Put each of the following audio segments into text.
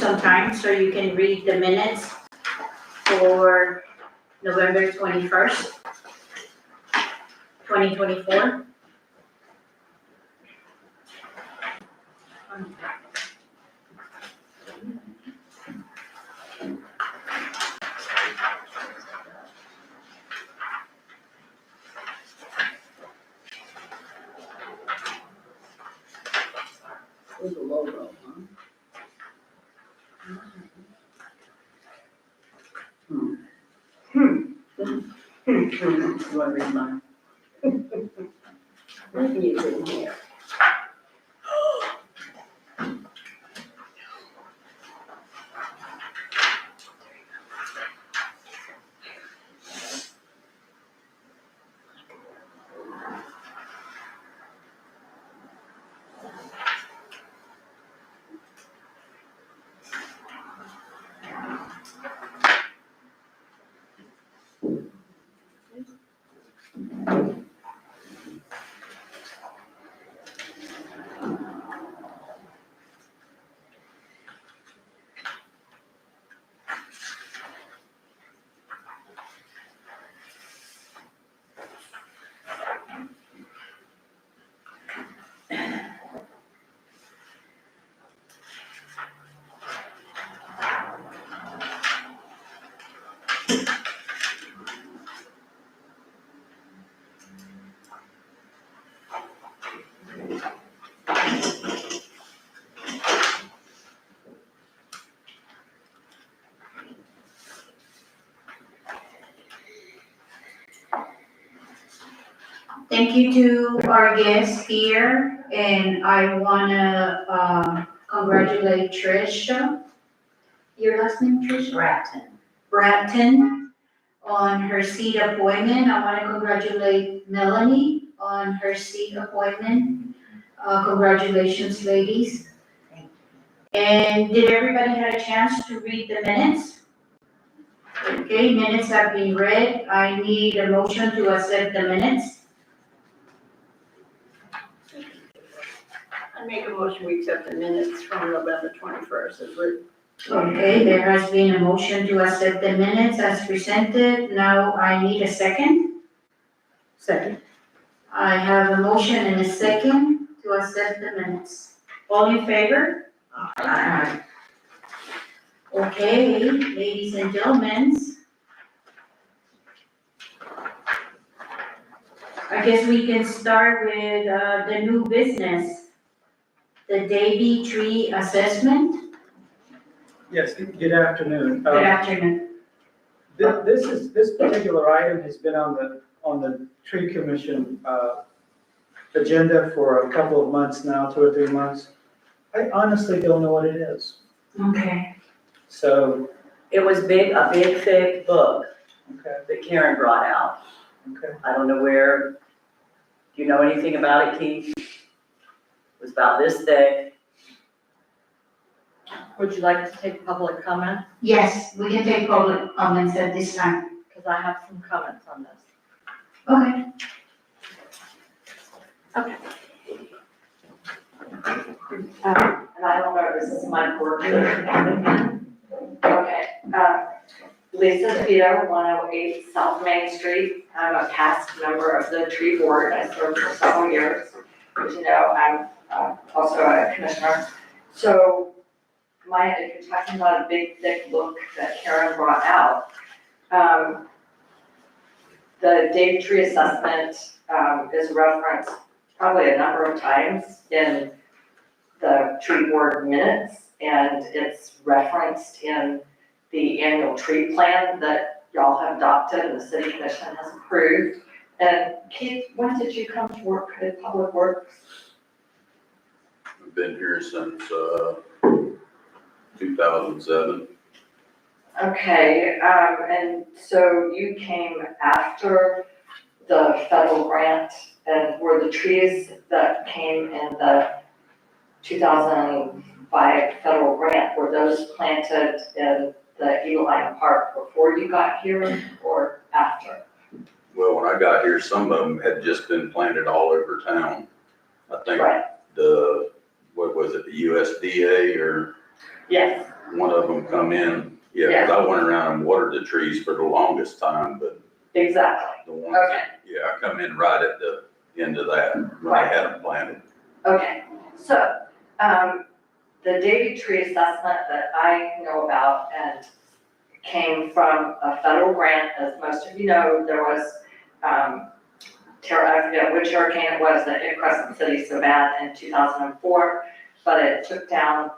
some time so you can read the minutes for November 21st, 2024. There's a logo, huh? You want to read mine? It's in here. Thank you to our guests here, and I wanna congratulate Trish. Your last name, Trish? Bratton on her seat appointment. I wanna congratulate Melanie on her seat appointment. Congratulations, ladies. And did everybody have a chance to read the minutes? Okay, minutes have been read. I need a motion to accept the minutes. I make a motion, we accept the minutes from November 21st as written. Okay, there has been a motion to accept the minutes as presented. Now I need a second. Second. I have a motion and a second to accept the minutes. All in favor? Aye. Okay, ladies and gentlemen. I guess we can start with the new business, the Davy Tree Assessment. Yes, good afternoon. Good afternoon. This particular item has been on the tree commission agenda for a couple of months now, 2 or 3 months. I honestly don't know what it is. Okay. So, It was a big thick book okay, that Karen brought out. okay. I don't know where, do you know anything about it, Keith? It was about this thick. Would you like to take public comment? Yes, we can take public comments at this time. Because I have some comments on this. Okay. And I don't know if this is my board. Okay, Lisa Vito, 108 South Main Street. I'm a past member of the tree board. I served for several years. As you know, I'm also a commissioner. So if you're talking about a big, thick book that Karen brought out, the Davy Tree Assessment is referenced probably a number of times in the tree board minutes, and it's referenced in the annual tree plan that y'all have adopted and the city commission has approved. And Keith, when did you come to work at Public Works? I've been here since 2007. Okay, and so you came after the federal grant, and were the trees that came in the 2005 federal grant, were those planted in the Eagle Island Park before you got here or after? Well, when I got here, some of them had just been planted all over town. I think Right, what was it, the USDA or yes, one of them come in. Yeah, 'cause I went around and watered the trees for the longest time, but Exactly, the ones, yeah, I come in right at the end of that when I had them planted. okay. So, the Davy tree assessment that I know about and came from a federal grant, as most of you know, there was, I forget which hurricane it was that hit Crescent City so bad in 2004, but it took down,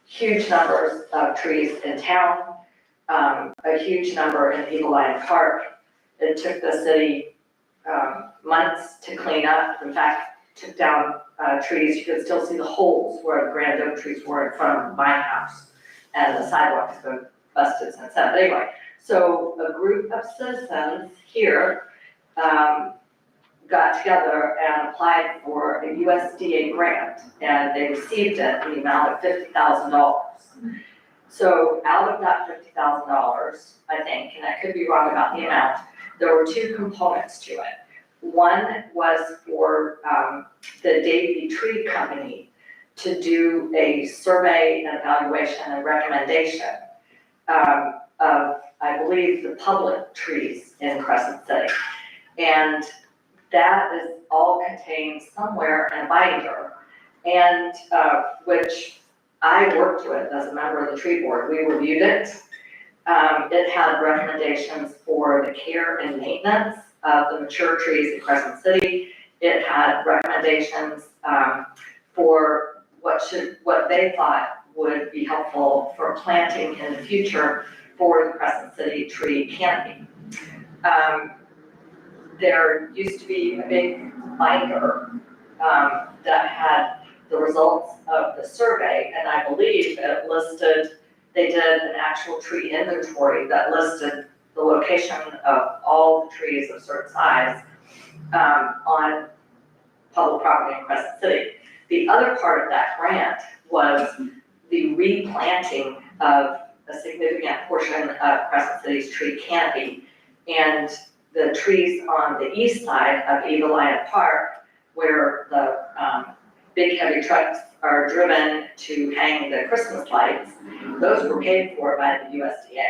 huge numbers of trees in town, a huge number in Eagle Lion Park. It took the city, months to clean up. In fact, took down, trees, you could still see the holes where the grand oak trees were in front of my house. And the sidewalks have been busted since then. But anyway, so a group of citizens here, got together and applied for a USDA grant, and they received it in the amount of $50,000. So out of that $50,000, I think, and I could be wrong about the amount, there were two components to it. One was for the Davy Tree Company to do a survey and evaluation and recommendation of, I believe, the public trees in Crescent City. And that is all contained somewhere in a binder, and which I worked with as a member of the tree board. We reviewed it. It had recommendations for the care and maintenance of the mature trees in Crescent City. It had recommendations for what they thought would be helpful for planting in the future for the Crescent City tree canopy. There used to be a big binder that had the results of the survey, and I believe it listed, they did an actual tree inventory that listed the location of all the trees of a certain size on public property in Crescent City. The other part of that grant was the replanting of a significant portion of Crescent City's tree canopy. And the trees on the east side of Eagle Lion Park, where the big heavy trucks are driven to hang the Christmas lights, those were paid for by the USDA.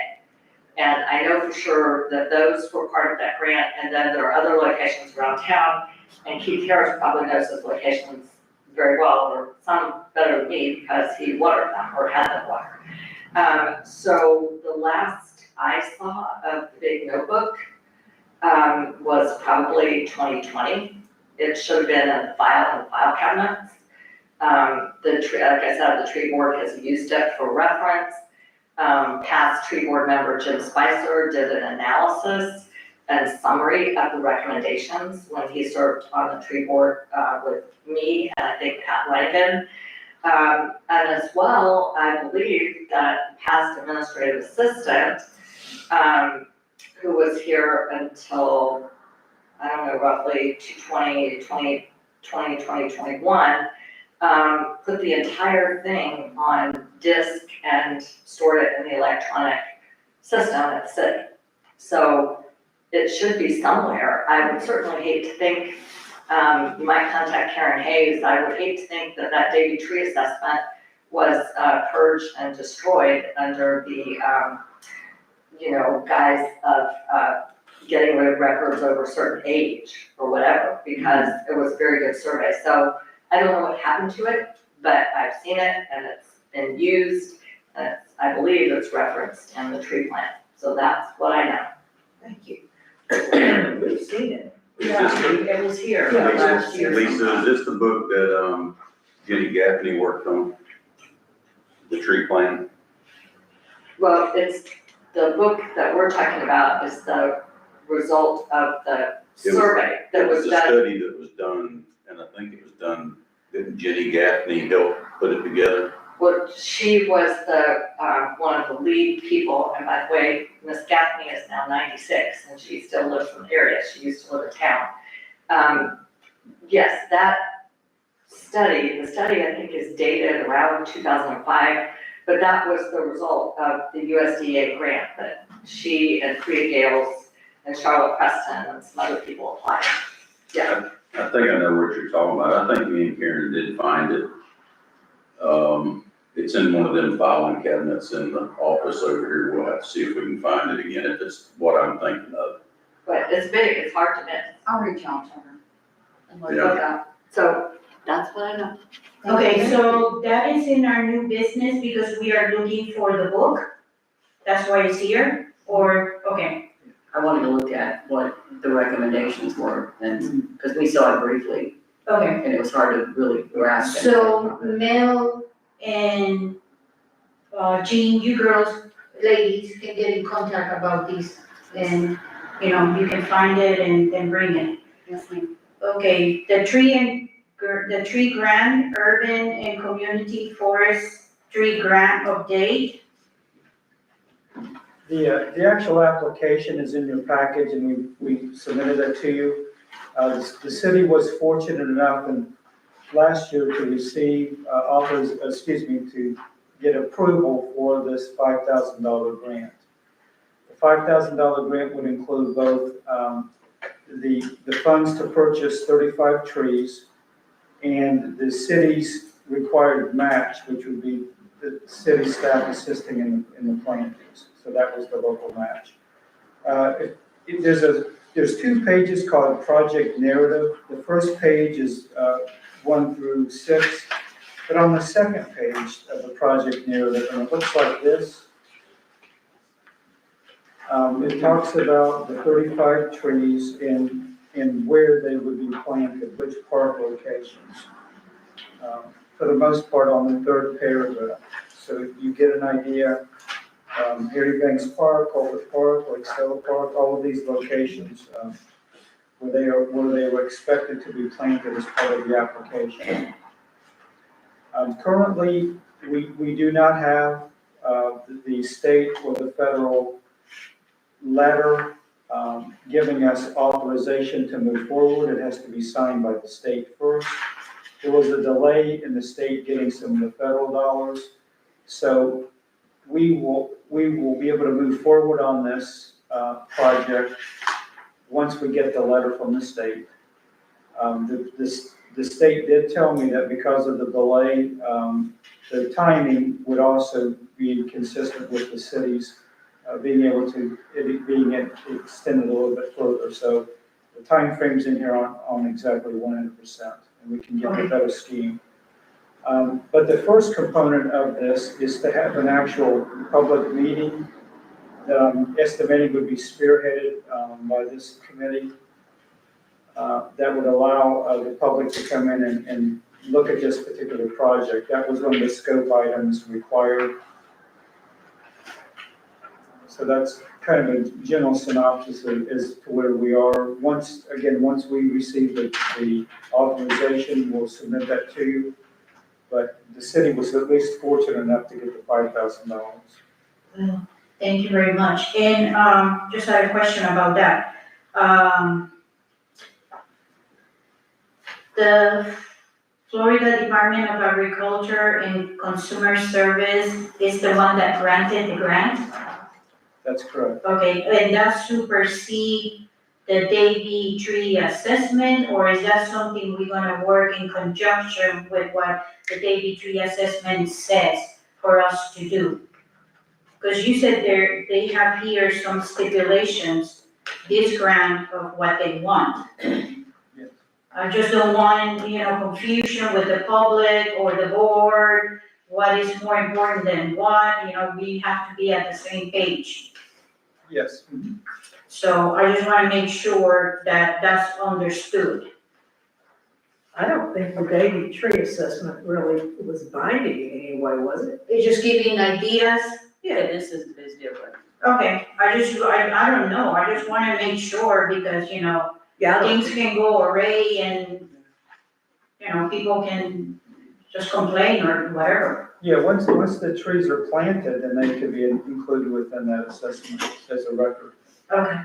And I know for sure that those were part of that grant, and then there are other locations around town, and Keith Harris probably knows those locations very well, or some better than me, because he watered them or had them watered. So the last I saw of the big notebook was probably 2020. It should have been in the file cabinets. Like I said, the tree board has used it for reference. Past tree board member Jim Spicer did an analysis and summary of the recommendations when he served on the tree board with me and I think Pat Lincoln. And as well, I believe that past administrative assistant, who was here until, I don't know, roughly 2021, put the entire thing on disk and stored it in the electronic system at the city. So it should be somewhere. I would certainly hate to think, you might contact Karen Hayes, I would hate to think that that Davy tree assessment was purged and destroyed under the, guise of getting rid of records over a certain age or whatever, because it was a very good survey. So I don't know what happened to it, but I've seen it and it's been used, and I believe it's referenced in the tree plan. So that's what I know. Thank you. We've seen it. It was here last year. Lisa, is this the book that Jenny Gaffney worked on? The tree plan? Well, it's, the book that we're talking about is the result of the survey that was It was a done. study that was done, and I think it was done, didn't Jenny Gaffney help put it together? Well, she was the, one of the lead people, and by the way, Miss Gaffney is now 96, and she still lives in the area, she used to live in town. Yes, that study, the study I think is dated around 2005, but that was the result of the USDA grant that she and Priya Gales and Charlotte Preston and some other people applied. Yeah. I think I know what you're talking about. I think me and Karen did find it. It's in one of them filing cabinets in the office over here. We'll have to see if we can find it again, if it's what I'm thinking of. But it's big, it's hard to miss. I'll reach out to her and look Yeah. it up. So that's what I know. Okay, so that is in our new business because we are looking for the book. That's why it's here, or, okay, I wanted to look at what the recommendations were, and, because we saw it briefly, okay. and it was hard to really grasp it. So Mel and Jean, you girls, ladies, can get in contact about this. And, you know, you can find it and then bring it. Yes, ma'am. Okay, the tree grant, urban and community forest tree grant update. The actual application is in your package and we submitted it to you. The city was fortunate enough last year to receive, to get approval for this $5,000 grant. The $5,000 grant would include both, the funds to purchase 35 trees and the city's required match, which would be the city staff assisting in the plantings. So that was the local match. There's 2 pages called project narrative. The first page is 1 through 6, but on the second page of the project narrative, and it looks like this, it talks about the 35 trees and where they would be planted, which park locations. For the most part on the 3rd paragraph. So you get an idea, Harry Banks Park, Colbert Park, Lake Stella Park, all of these locations, where they were expected to be planted as part of the application. Currently, we do not have, the state or the federal letter, giving us authorization to move forward. It has to be signed by the state first. There was a delay in the state getting some of the federal dollars. So we will be able to move forward on this project once we get the letter from the state. The state did tell me that because of the delay, the timing would also be consistent with the city's being able to, it being extended a little bit further. So the timeframes in here on exactly 100%, and we can get a better scheme. But the first component of this is to have an actual public meeting that I'm estimating would be spearheaded by this committee that would allow the public to come in and look at this particular project. That was one of the scope items required. So that's kind of a general synopsis as to where we are. Once we receive the authorization, we'll submit that to you. But the city was at least fortunate enough to get the $5,000. Thank you very much. And just had a question about that. The Florida Department of Agriculture and Consumer Service is the one that granted the grant? That's correct. Okay, and that supersede the Davy tree assessment, or is that something we're gonna work in conjunction with what the Davy tree assessment says for us to do? Because you said they have here some stipulations, this grant of what they want. Yes. I just don't want, confusion with the public or the board, what is more important than what, we have to be at the same page. Yes. So I just wanna make sure that that's understood. I don't think the Davy tree assessment really was binding in any way, was it? It's just giving ideas. Yeah, this is different. Okay, I don't know, I just wanna make sure because, Yeah, I don't, things can go array and, people can just complain or whatever. Yeah, once the trees are planted, then they could be included within that assessment as a record. Okay.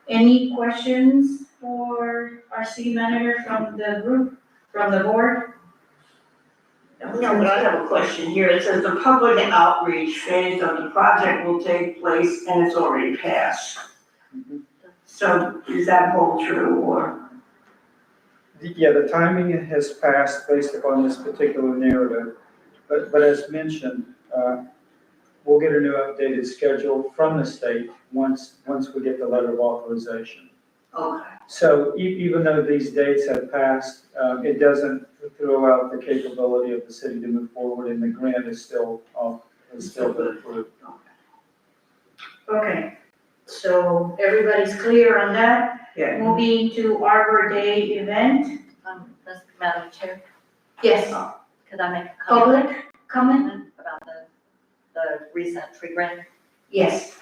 Any questions for our city manager from the group, from the board? No, but I have a question here. It says the public outreach phase of the project will take place and it's already passed. Mhm. So does that hold true or? Yeah, the timing has passed based upon this particular narrative, but as mentioned, we'll get a new updated schedule from the state once we get the letter of authorization. Okay. So even though these dates have passed, it doesn't throw out the capability of the city to move forward, and the grant is still been approved. Okay, so everybody's clear on that? Yeah. Moving to Arbor Day event? Madam Chair, Yes, could I make a comment public comment? about the recent tree grant? Yes.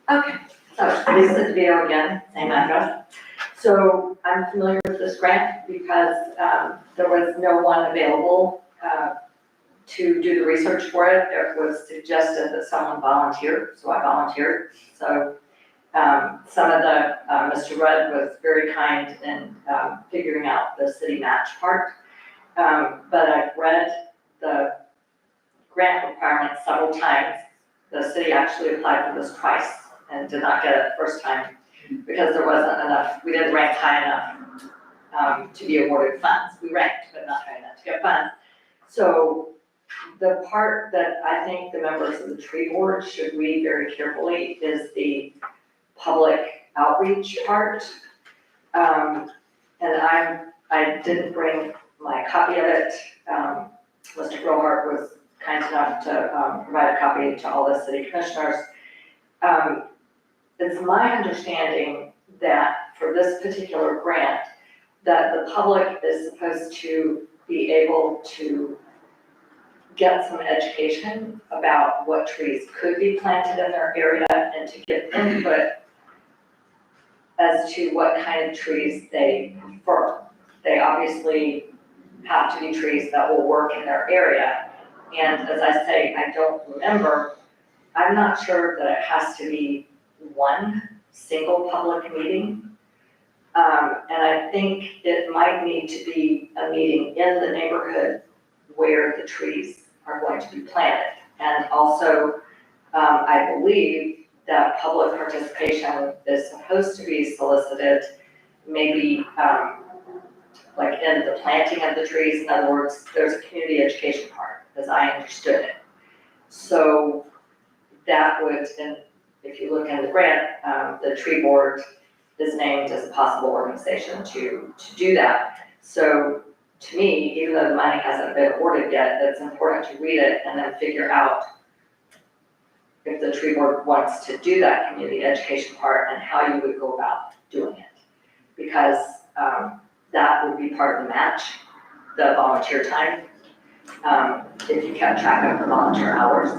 Okay, so Lisa DeVito again, same address. So I'm familiar with this grant because there was no one available to do the research for it. It was suggested that someone volunteer, so I volunteered. So some of the, Mr. Rudd was very kind in figuring out the city match part. But I've read the grant requirements several times. The city actually applied for this twice and did not get it the first time because there wasn't enough, we didn't rank high enough to be awarded funds. We ranked, but not high enough to get funds. So the part that I think the members of the tree board should read very carefully is the public outreach part. And I didn't bring my copy of it. Mr. Grillhart was kind enough to provide a copy to all the city commissioners. It's my understanding that for this particular grant, that the public is supposed to be able to get some education about what trees could be planted in their area and to get input as to what kind of trees they prefer. They obviously have to be trees that will work in their area. And as I say, I don't remember, I'm not sure that it has to be one single public meeting. And I think it might need to be a meeting in the neighborhood where the trees are going to be planted. And also, I believe that public participation is supposed to be solicited, maybe like in the planting of the trees. In other words, there's a community education part, as I understood it. So that would, and if you look in the grant, the tree board is named as a possible organization to do that. So to me, even though the money hasn't been awarded yet, it's important to read it and then figure out if the tree board wants to do that community education part and how you would go about doing it. Because that would be part of the match, the volunteer time, if you kept track of the volunteer hours.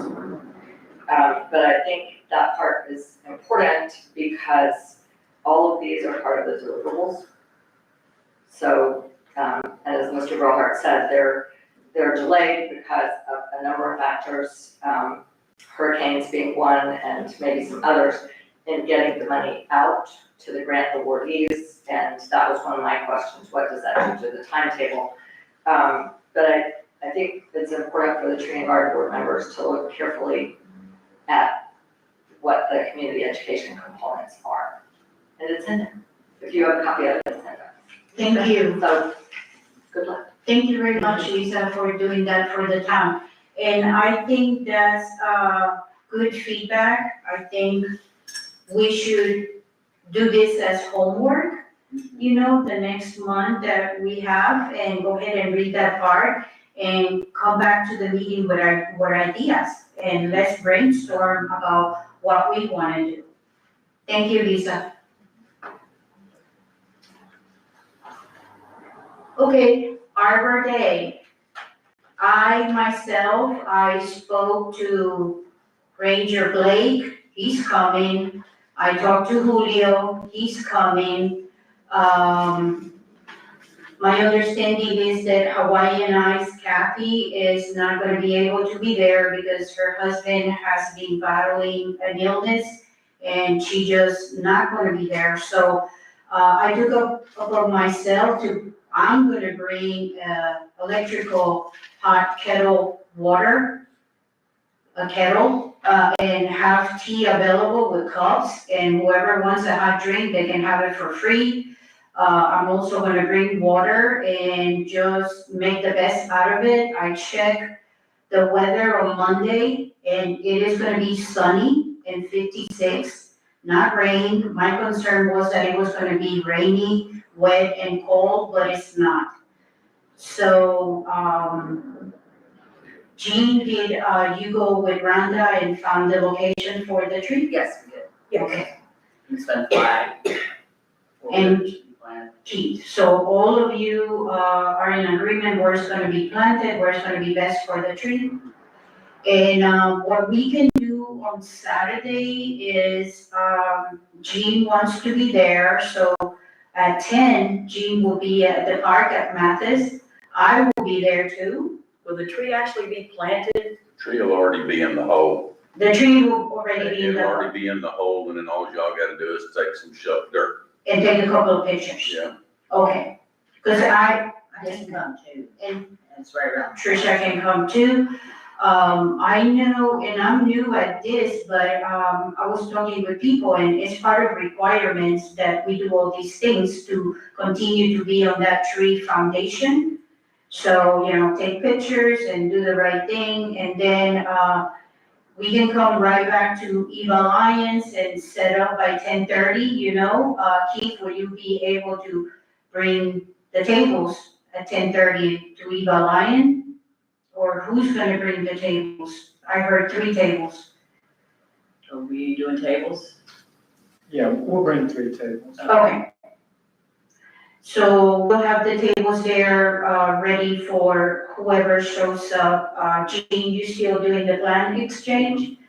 But I think that part is important because all of these are part of the deliverables. So, and as Mr. Brohart said, they're delayed because of a number of factors, hurricanes being one and maybe some others, in getting the money out to the grant awardees. And that was one of my questions, what does that do to the timetable? But I think it's important for the tree and garden board members to look carefully at what the community education components are. And it's in there. If you have a copy of it, it's in there. Thank you. So, good luck. Thank you very much, Lisa, for doing that for the town. And I think that's good feedback. I think we should do this as homework, you know, the next month that we have, and go ahead and read that part and come back to the meeting with our ideas. And let's brainstorm about what we want to do. Thank you, Lisa. Okay, Arbor Day. I spoke to Ranger Blake, he's coming. I talked to Julio, he's coming. My understanding is that Hawaiian Eyes Kathy is not gonna be able to be there because her husband has been battling an illness and she just not gonna be there. So, I took up upon myself I'm gonna bring electrical hot kettle water a kettle, and have tea available with cups, and whoever wants a hot drink, they can have it for free. I'm also gonna bring water and just make the best out of it. I check the weather on Monday, and it is gonna be sunny and 56, not rain. My concern was that it was gonna be rainy, wet, and cold, but it's not. So, Jean, did you go with Rhonda and found the location for the tree? Yes, we did. Okay. We spent flag. And- Keith, so all of you are in agreement where it's gonna be planted, where it's gonna be best for the tree. And what we can do on Saturday is, Jean wants to be there, so at 10, Jean will be at the park at Mathis. I will be there too. Will the tree actually be planted? Tree will already be in the hole. The tree will already be in It'll the, already be in the hole, and then all y'all gotta do is take some shoved dirt. and take a couple of pictures. Yeah. Okay, cause I can come too. And It's right around. Trisha can come too. I know, and I'm new at this, but, I was talking with people, and it's part of requirements that we do all these things to continue to be on that tree foundation. So, take pictures and do the right thing, and then, we can come right back to Eva Lions and set up by 10:30, Keith, will you be able to bring the tables at 10:30 to Eva Lion? Or who's gonna bring the tables? I heard 3 tables. Are we doing tables? Yeah, we'll bring 3 tables. Okay. So we'll have the tables there, ready for whoever shows up. Jean, you still doing the plant exchange?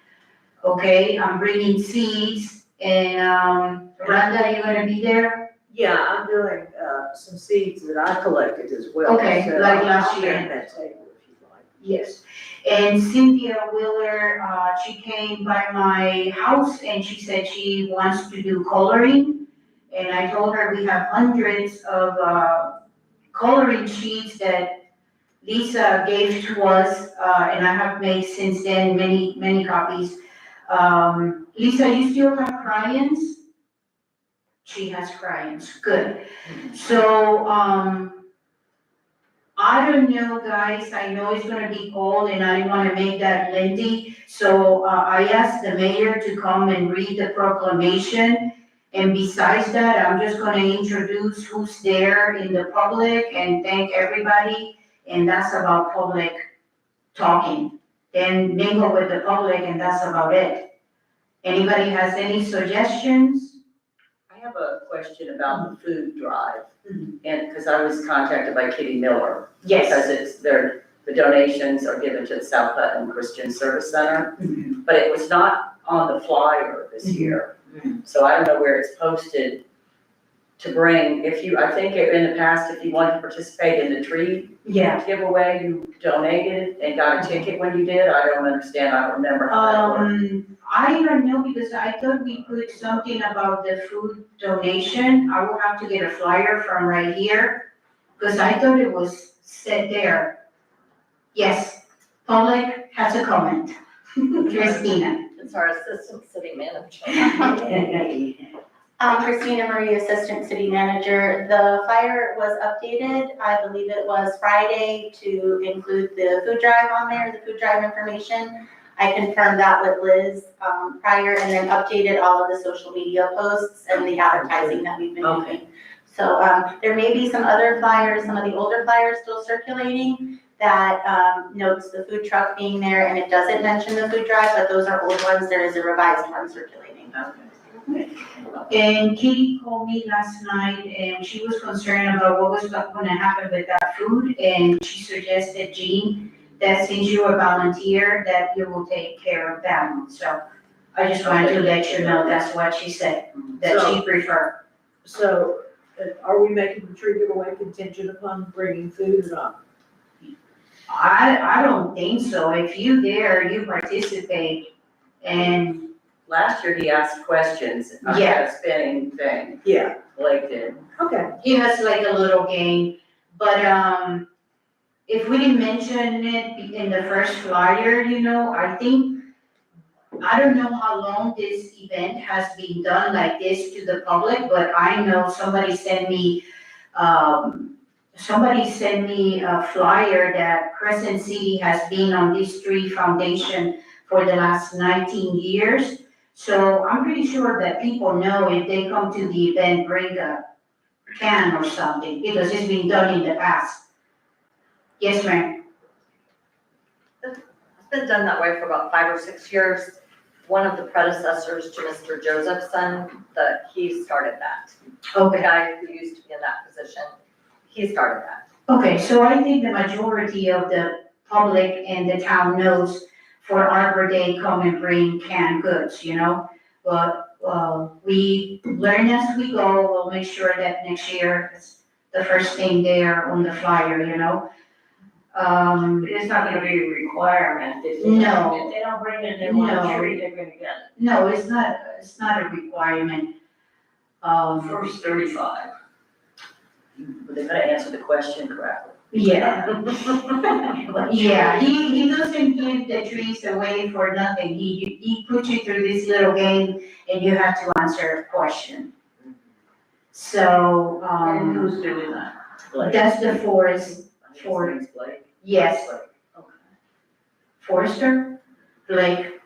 Okay, I'm bringing seeds, and, Rhonda, you gonna be there? Yeah, I'm doing, some seeds that I collected as well. Okay, so like I'll last man year. that table if you'd like. Yes. And Cynthia Wheeler, she came by my house and she said she wants to do coloring. And I told her we have hundreds of, coloring sheets that Lisa gave to us, and I have made since then many, many copies. Lisa, you still have crayons? She has crayons, good. So, I don't know, guys, I know it's gonna be cold and I don't wanna make that lengthy, so, I asked the mayor to come and read the proclamation. And besides that, I'm just gonna introduce who's there in the public and thank everybody, and that's about public talking. Then mingle with the public, and that's about it. Anybody has any suggestions? I have a question about the food drive. Mhm. And, because I was contacted by Kitty Miller. Yes. Because the donations are given to the South Putnam Christian Service Center. Mhm. But it was not on the flyer this year. So I don't know where it's posted to bring, I think in the past, if you wanted to participate in the tree Yeah. giveaway, you donated and got a ticket when you did. I don't understand. I don't remember how that worked. I don't know, because I thought we put something about the food donation. I will have to get a flyer from right here, because I thought it was set there. Yes, public has a comment. Christina. It's our assistant city manager. Christina Marie, Assistant City Manager. The flyer was updated, I believe it was Friday, to include the food drive on there, the food drive information. I confirmed that with Liz prior, and then updated all of the social media posts and the advertising that we've been doing. So there may be some other flyers, some of the older flyers still circulating that notes the food truck being there, and it doesn't mention the food drive, but those are old ones. There is a revised one circulating. And Katie called me last night and she was concerned about what was gonna happen with that food, and she suggested, Jean, that since you're a volunteer, that you will take care of that one. So I just wanted to let you know that's what she said, that she preferred. So, are we making the tree giveaway contingent upon bringing food or not? I don't think so. If you dare, you participate, and Last year he asked questions. I had a spinning thing. Yeah. Blake did. Okay. he has like a little game. But if we didn't mention it in the first flyer, I think I don't know how long this event has been done like this to the public, but I know somebody sent me a flyer that Crescent City has been on this tree foundation for the last 19 years. So I'm pretty sure that people know if they come to the event, bring a can or something, because it's been done in the past. Yes, ma'am? It's been done that way for about 5 or 6 years. One of the predecessors to Mr. Josephson, he started that. The Okay. guy who used to be in that position, he started that. Okay, so I think the majority of the public and the town knows for Arbor Day, come and bring canned goods, you know? But, we learn as we go, we'll make sure that next year it's the first thing there on the flyer, you know? It's not gonna be a requirement. No. If they don't bring it, they want No. a tree, they're gonna get No, it's not a requirement. it. First 35. But they gotta answer the question correctly. Yeah. Yeah, he doesn't give the trees away for nothing. He puts you through this little game and you have to answer a question. So, And who's doing that? Blake. that's the forest, I think his name's Blake. yes, Blake. Okay. Forester, Blake.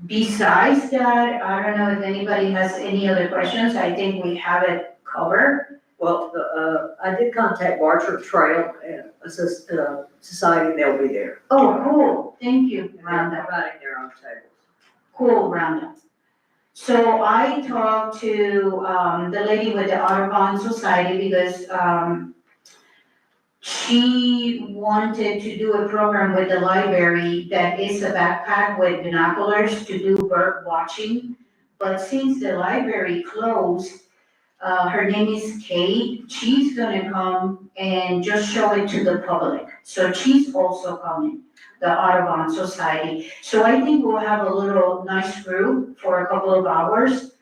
Besides that, I don't know if anybody has any other questions. I think we have it covered. Well, I did contact Bartram Trail Society, they'll be there. Oh, cool. Thank you, And they're Rhonda. providing their own tables. Cool, Rhonda. So I talked to, the lady with the Audubon Society because, she wanted to do a program with the library that is a backpack with binoculars to do bird watching. But since the library closed, her name is Kate, she's gonna come and just show it to the public. So she's also coming, the Audubon Society. So I think we'll have a little nice group for a couple of hours,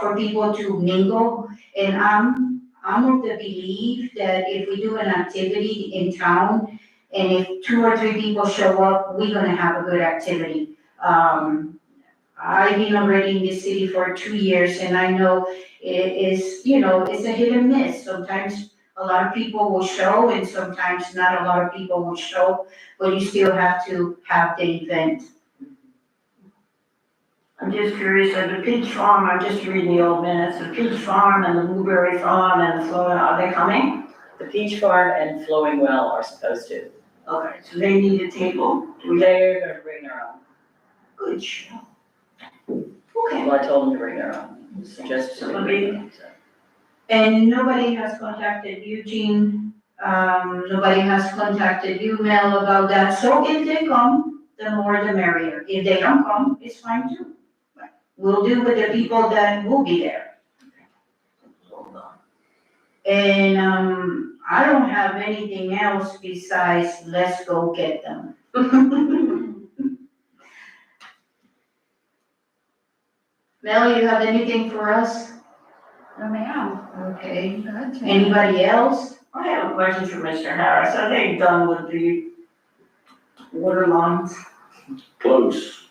for people to mingle. And I'm of the belief that if we do an activity in town, and if 2 or 3 people show up, we're gonna have a good activity. I've been already in this city for 2 years, and I know it is, you know, it's a hit and miss. Sometimes a lot of people will show, and sometimes not a lot of people will show, but you still have to have the event. I'm just curious, at the Peach Farm, I'm just reading the old minutes, the Peach Farm and the Blueberry Farm and the Florida, are they coming? The Peach Farm and Flowing Well are supposed to. Okay, so they need a table. They're gonna bring their own. Good show. Okay. Well, I told them to bring their own, just so they bring them. So. And nobody has contacted Eugene, nobody has contacted you, Mel, about that. So if they come, the more the merrier. If they don't come, it's fine too. We'll do with the people that will be there. And, I don't have anything else besides let's go get them. Mel, you have anything for us? No, ma'am. Okay. Anybody else? I have a question for Mr. Harris, are they done with the water lines? Close.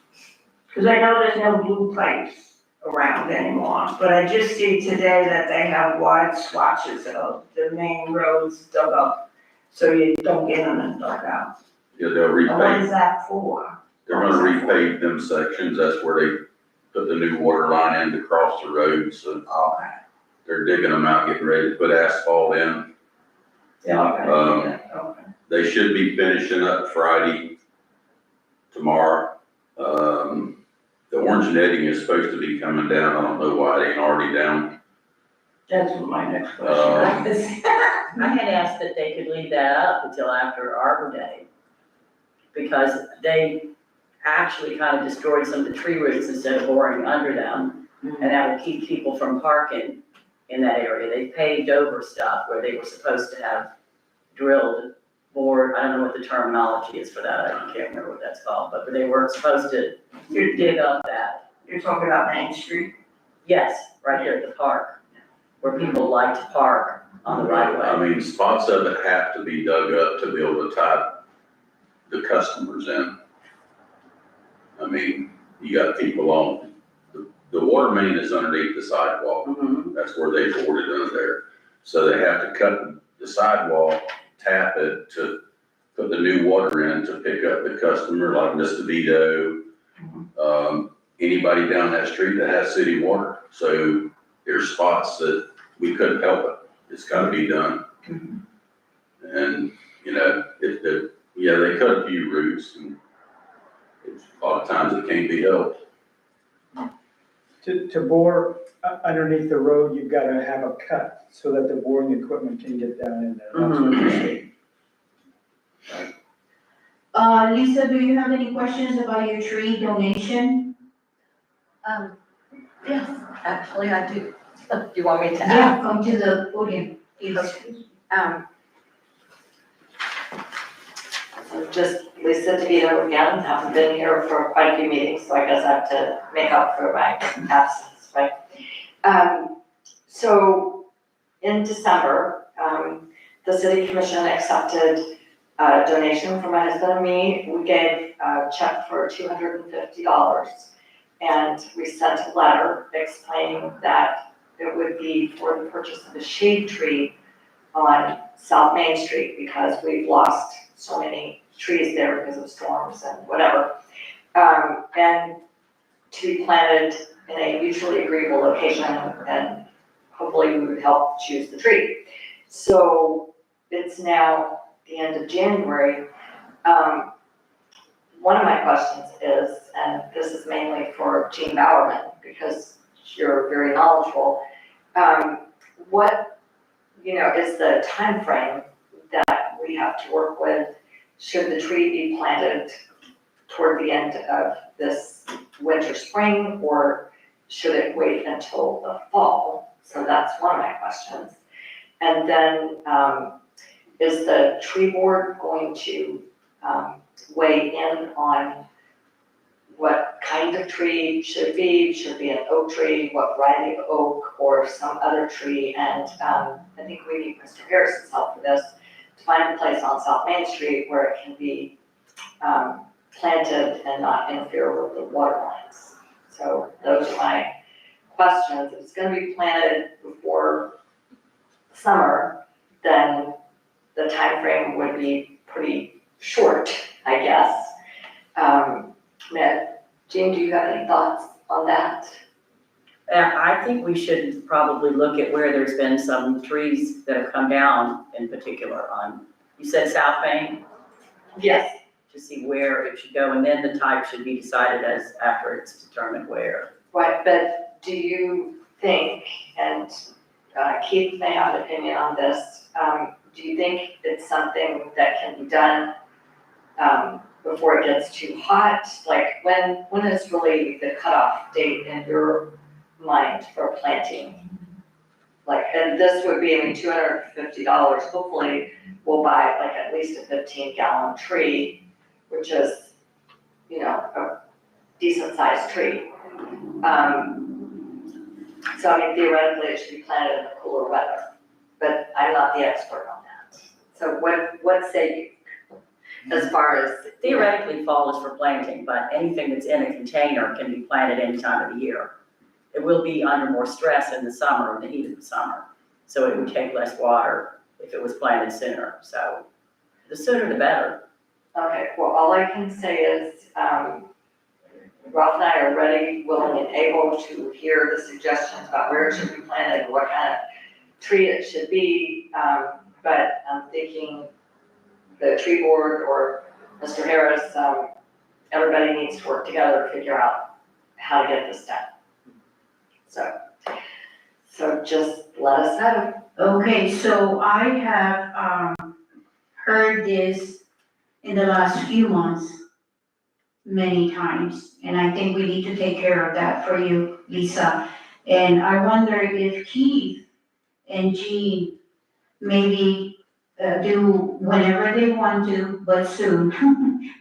Because I know there's no blue pipes around anymore, but I just see today that they have wide swatches of the main roads dug up, so you don't get in and dug out. Yeah, they'll And what repave, is that for? they're gonna repave them sections, that's where they put the new water line in to cross the road, so Okay. they're digging them out, getting ready to put asphalt in. Okay. They should be finishing up Friday, tomorrow. The orange netting is supposed to be coming down, I don't know why it ain't already down. That's what my next question is. I had asked that they could leave that up until after Arbor Day, because they actually kind of destroyed some of the tree roots instead of boring under them, and that will keep people from parking in that area. They paved over stuff where they were supposed to have drilled, bored, I don't know what the terminology is for that, I can't remember what that's called, but they were supposed to dig up that. You're talking about Main Street? Yes, right here at the park, where people like to park on the right I way. mean, spots of it have to be dug up to be able to tie the customers in. I mean, you got people on, the water main is underneath the sidewalk. That's where they bored it under there. So they have to cut the sidewalk, tap it to put the new water in to pick up the customer, like Miss DeVito. Anybody down that street that has city water. So there's spots that we couldn't help it. It's gotta be done. And, you know, they cut a few routes and a lot of times it can't be helped. To bore underneath the road, you've gotta have a cut so that the boring equipment can get down in there. That's what you're saying. Lisa, do you have any questions about your tree donation? Yes, actually I do. Do you want me to ask? Yeah, come to the podium, please. So just Lisa DeVito again, haven't been here for quite a few meetings, so I guess I have to make up for my absence, right? So in December, the city commission accepted a donation from my husband and me. We gave a check for $250, and we sent a letter explaining that it would be for the purchase of a shade tree on South Main Street, because we've lost so many trees there because of storms and whatever. And to be planted in a mutually agreeable location, and hopefully we would help choose the tree. So it's now the end of January. One of my questions is, and this is mainly for Jean Bowerman, because you're very knowledgeable, what, is the time frame that we have to work with? Should the tree be planted toward the end of this winter, spring, or should it wait until the fall? So that's one of my questions. And then, is the tree board going to weigh in on what kind of tree should it be? Should it be an oak tree, what variety of oak, or some other tree? And I think we need Mr. Harrison's help for this, to find a place on South Main Street where it can be planted and not interfere with the water lines. So those are my questions. If it's gonna be planted before summer, then the time frame would be pretty short, I guess. Jean, do you have any thoughts on that? I think we should probably look at where there's been some trees that have come down in particular on, you said South Main? Yes. To see where it should go, and then the type should be decided as after it's determined where. Right, but do you think, and Keith may have an opinion on this, do you think it's something that can be done before it gets too hot? Like when is really the cutoff date in your mind for planting? Like, and this would be, $250, hopefully we'll buy like at least a 15-gallon tree, which is, a decent sized tree. So theoretically it should be planted in the cooler weather, but I'm not the expert on that. So what say you, as far as? Theoretically, fall is for planting, but anything that's in a container can be planted any time of the year. It will be under more stress in the summer, in the heat of the summer, so it would take less water if it was planted sooner. So the sooner the better. Okay, well, all I can say is, Ralph and I are ready, willing, and able to hear the suggestions about where it should be planted, what kind of tree it should be, but I'm thinking the tree board or Mr. Harris, everybody needs to work together to figure out how to get this done. So just let us know. Okay, so I have, heard this in the last few months many times, and I think we need to take care of that for you, Lisa. And I wonder if Keith and Jean maybe do whenever they want to, but soon.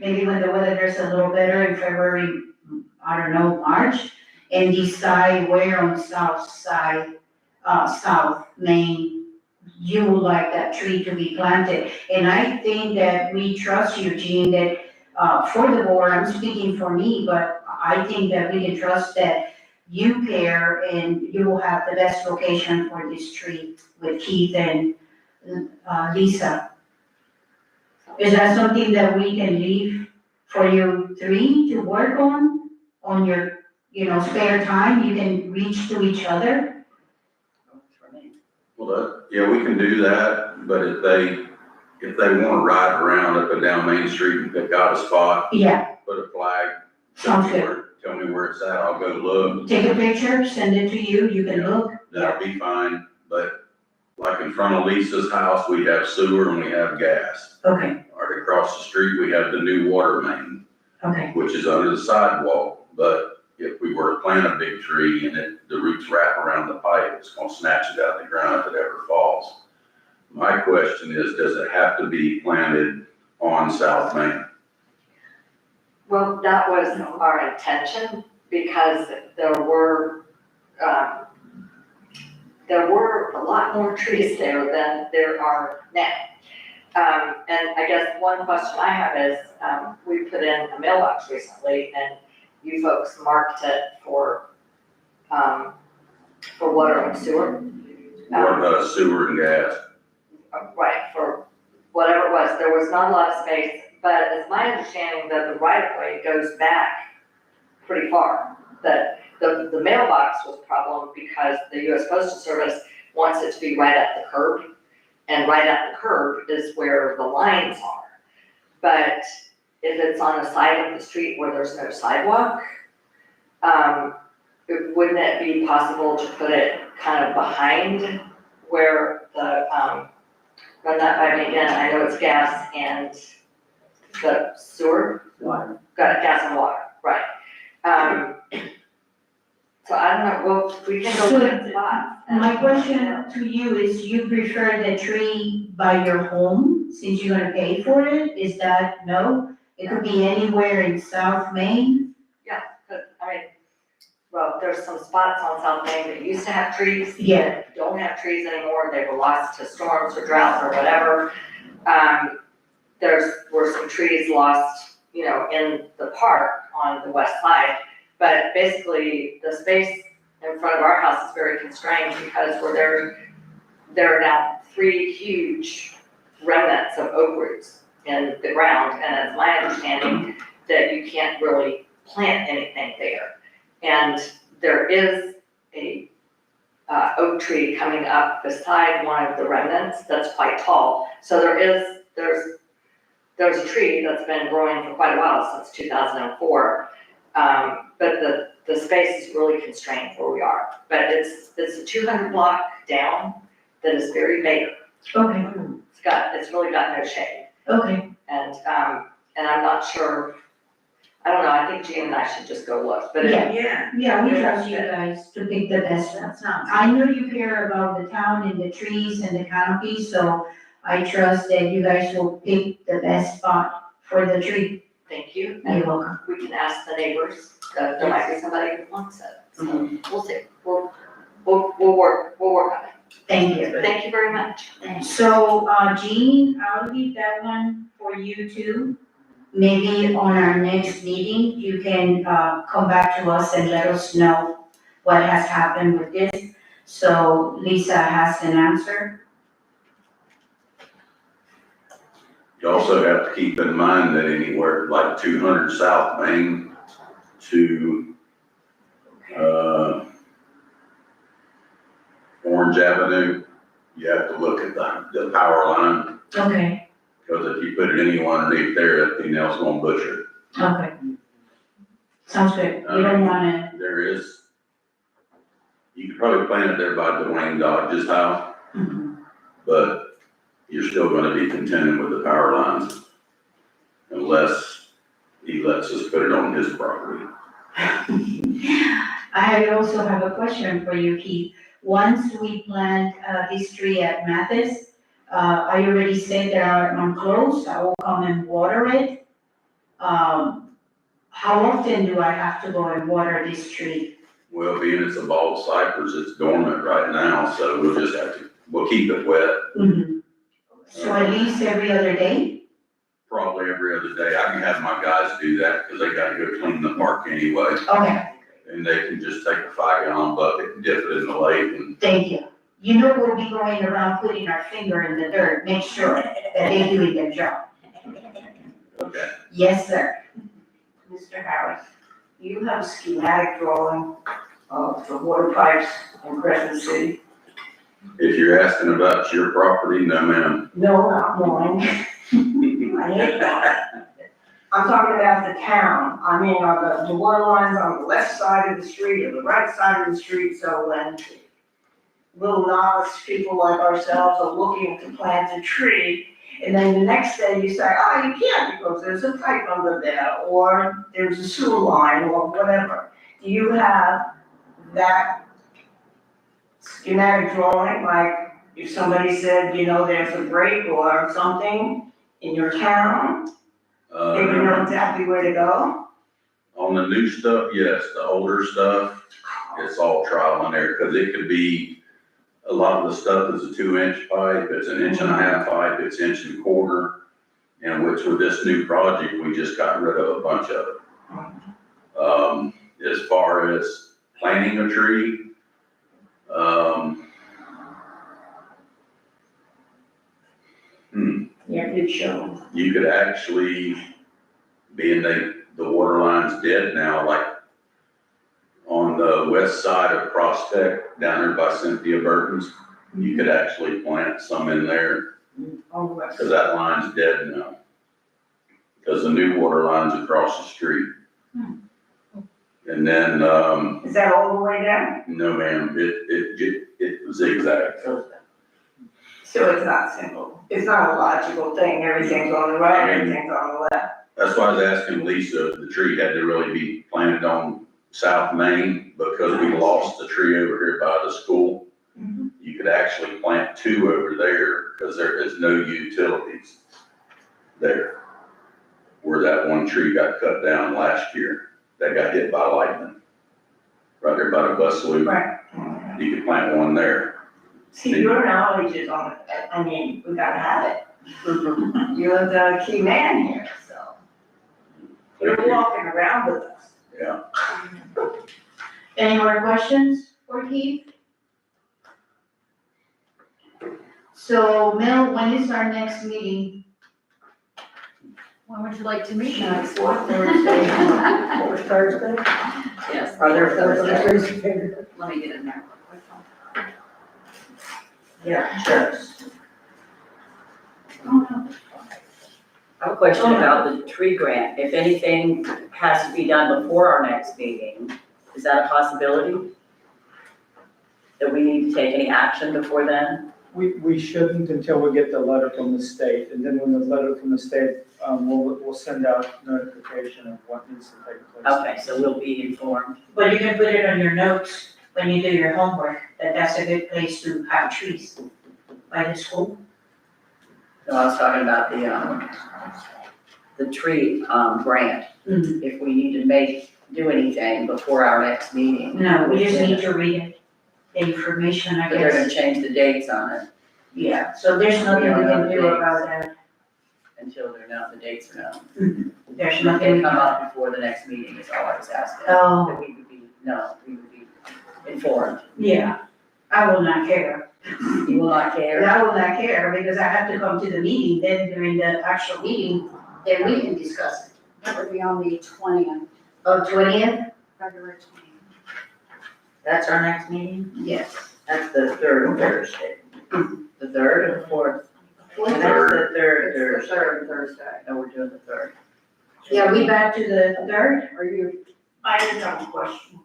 Maybe when the weather gets a little better in February, March, and decide where on South Side, South Main, you would like that tree to be planted. And I think that we trust you, Jean, that for the board, I'm speaking for me, but I think that we can trust that you care and you will have the best location for this tree with Keith and, Lisa. Is that something that we can leave for you three to work on your, spare time? You can reach to each other? Well, yeah, we can do that, but if they wanna ride around up and down Main Street and pick out a spot, Yeah, put a flag, sounds good. tell me where it's at, I'll go look. Take a picture, send it to you, you can look. That'll be fine, but like in front of Lisa's house, we have sewer and we have gas. Okay, Right across the street, we have the new water main, okay, which is under the sidewalk. But if we were to plant a big tree and the roots wrap around the pipe, it's gonna snatch it out of the ground if it ever falls. My question is, does it have to be planted on South Main? Well, that was our intention, because there were a lot more trees there than there are now. And I guess one question I have is, we put in a mailbox recently, and you folks marked it for water and sewer. Or sewer and gas? Right, for whatever it was, there was not a lot of space, but it's my understanding that the right of way goes back pretty far. That the mailbox was a problem because the US Postal Service wants it to be right at the curb, and right at the curb is where the lines are. But if it's on the side of the street where there's no sidewalk, wouldn't it be possible to put it kind of behind where the, run that by me again, I know it's gas and the sewer? Water. Got it, gas and water, right. So I don't know, well, we can go look at spots. my question to you is, you prefer the tree by your home, since you're gonna pay for it? Is that, no? It could be anywhere in South Main? But, well, there's some spots on South Main that used to have trees. Yeah. That don't have trees anymore, they were lost to storms or droughts or whatever. Were some trees lost, in the park on the west side. But basically, the space in front of our house is very constrained because there are now 3 huge remnants of oak roots in the ground, and it's my understanding that you can't really plant anything there. And there is a oak tree coming up beside one of the remnants that's quite tall. So there's a tree that's been growing for quite a while, since 2004. But the space is really constrained where we are. But it's a 200 block down that is very bare. Okay, It's really got no shade. okay. And I'm not sure, I don't know, I think Jean and I should just go look, but Yeah. Yeah, we trust you guys to pick the best one. That sounds. I know you care about the town and the trees and the canopy, so I trust that you guys will pick the best spot for the tree. thank you. You're And welcome. we can ask the neighbors, there might be somebody who wants it. So we'll see. We'll work on it. Thank you. Thank you very much. So, Jean, I'll leave that one for you too. Maybe on our next meeting, you can, come back to us and let us know what has happened with this. So Lisa has an answer. You also have to keep in mind that anywhere like 200 South Main to, Orange Avenue, you have to look at the power line, Okay, because if you put it anywhere underneath there, everything else gonna butcher it. okay. Sounds good. We don't wanna, There is, you could probably plant it there by Dwayne Dodge's house, but you're still gonna be contending with the power lines unless he lets us put it on his property. I also have a question for you, Keith. Once we plant, this tree at Mathis, I already said that I'm close, I will come and water it. How often do I have to go and water this tree? Well, being it's a bald cypress, it's dormant right now, so we'll just have to, we'll keep it wet. So at least every other day? probably every other day. I can have my guys do that because they gotta go clean the park anyway. Okay, And they can just take a 5-gallon bucket and dip it in the lake and, thank you. You know, we'll be going around putting our finger in the dirt, make sure that they're doing their job. okay. Yes, sir. Mr. Harris, you have a schematic drawing of the water pipes in Crescent City? If you're asking about your property, no ma'am. No, not mine. I hate that. I'm talking about the town. I mean, are the water lines on the left side of the street or the right side of the street, so when little novice people like ourselves are looking to plant a tree, and then the next day you say, oh, you can't because there's a pipe under there, or there's a sewer line, or whatever. Do you have that schematic drawing, like if somebody said, you know, there's a break or something in your town, they would know exactly where to go? On the new stuff, yes, the older stuff, it's all trial and error, because it could be, a lot of the stuff is a 2-inch pipe, it's an 1.5-inch pipe, it's 1.25 inches. And which with this new project, we just got rid of a bunch of it. As far as planting a tree, Yeah, good show. you could actually, being the water line's dead now, like on the west side of Prospect, down there by Cynthia Burton's, you could actually plant some in there, On the west. because that line's dead now. Because the new water line's across the street. And then, Is that all the way down? no ma'am, it zigzags. So it's not simple. It's not a logical thing. Everything's on the right, everything's on the left. That's why I was asking Lisa if the tree had to really be planted on South Main, because we lost the tree over here by the school. You could actually plant 2 over there, because there is no utilities there. Where that one tree got cut down last year, that got hit by lightning. Right there by the bus loop. Right. You could plant one there. See, your knowledge is on it. I mean, we gotta have it. You're the key man here, so. You're walking around with us. Yeah. Any more questions for Keith? So Mel, when is our next meeting? When would you like to meet next? Fourth Thursday. Fourth Thursday? Yes. Are there fourth Thursdays? Let me get in there. Yeah, sure. I have a question about the tree grant. If anything has to be done before our next meeting, is that a possibility? That we need to take any action before then? We shouldn't until we get the letter from the state, and then when the letter from the state, we'll send out notification of what needs to take place. Okay, so we'll be informed. But you can put it on your notes when you do your homework, that that's a good place to have trees by the school. No, I was talking about the tree, grant. If we need to do anything before our next meeting. No, we just need to read it, the information, I But they're gonna guess. change the dates on it Yeah, so there's nothing we can do about that. until they're known, the dates are known. There's If nothing. they we come can- up before the next meeting is all I was asking. Oh, That we would be informed. yeah, I will not care. You will not care? I will not care because I have to come to the meeting, then during the actual meeting, then we can discuss it. That would be on the 20th, Of 20th? February 20th. That's our next meeting? Yes. That's the third Thursday. The third or the fourth? Fourth. That's the third It's the Thursday. third Thursday. No, we're doing the third. Yeah, we back to the 3rd? Are you, I just have a question.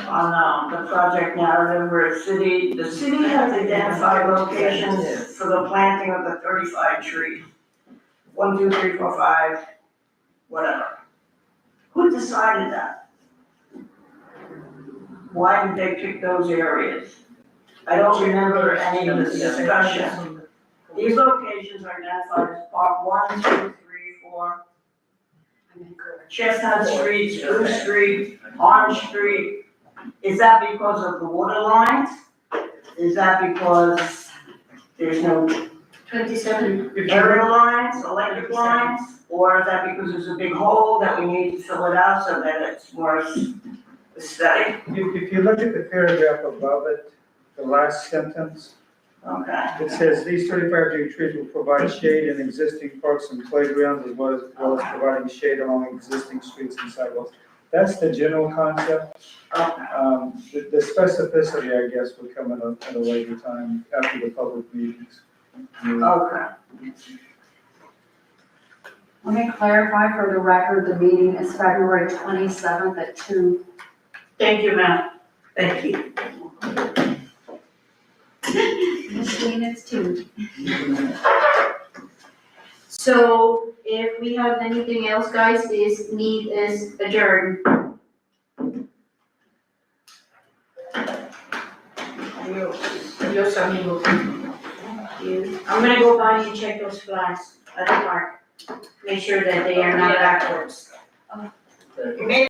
On, the project narrative where the city has identified locations for the planting of the 35 trees. 1, 2, 3, 4, 5, whatever. Who decided that? Why did they pick those areas? I don't remember any of the discussion. These locations are identified as Park 1, 2, 3, 4, Chestnut Street, Spruce Street, Orange Street. Is that because of the water lines? Is that because there's no 27. aerial lines, electric lines? Or is that because there's a big hole that we need to fill it out so that it's more aesthetic? If you look at the paragraph above it, the last sentence, Okay. it says, these 35-degree trees will provide shade in existing parks and playgrounds as well as providing shade along existing streets and sidewalks. That's the general concept. The specificity, I guess, would come at a later time after the public meetings. Okay. Let me clarify for the record, the meeting is February 27th at 2. Thank you, ma'am. Thank you. It's 2. So if we have anything else, guys, this meet is adjourned. Adios, amigo. I'm gonna go by and check those flags at the park. Make sure that they are not backwards. You made